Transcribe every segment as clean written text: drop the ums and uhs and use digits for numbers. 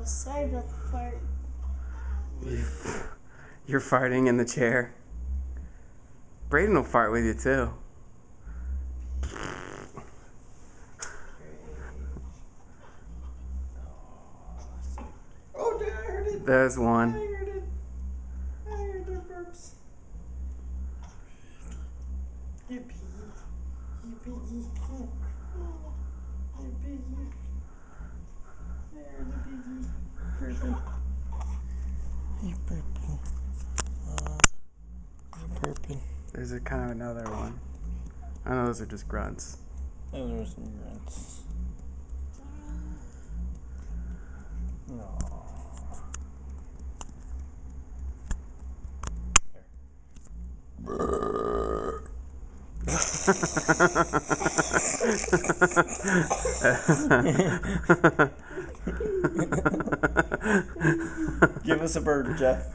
sorry about the fart. You're farting in the chair. Brayden will fart with you too. Oh, dude, I heard it. There's I one. heard it. I heard the burps. You piggy. You piggy. You piggy. I heard the piggy. Burping. You burping. Burping. There's a kind of another one. I know those are just grunts. Oh, there's some grunts. No. Give us a burp, Jeff.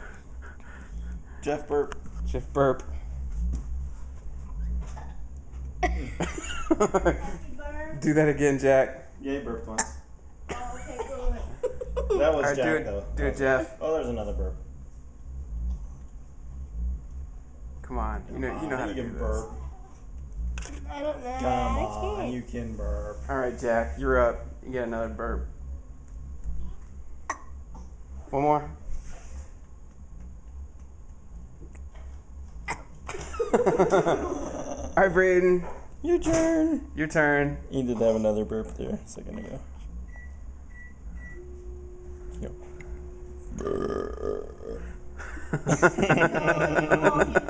Jeff burp. Jeff burp. Do that again, Jack. Yeah, he burped once. Oh, okay, good. That was Alright, Jack, though. do it, Jeff. Oh, there's another burp. Come on, you know how to you do can this. burp. I don't know. Come I on, can't. you can burp. All right, Jack, you're up. You get another burp. One more. All right, Brayden. Your turn. Your turn. You did have another burp there a second ago. Go. Oh,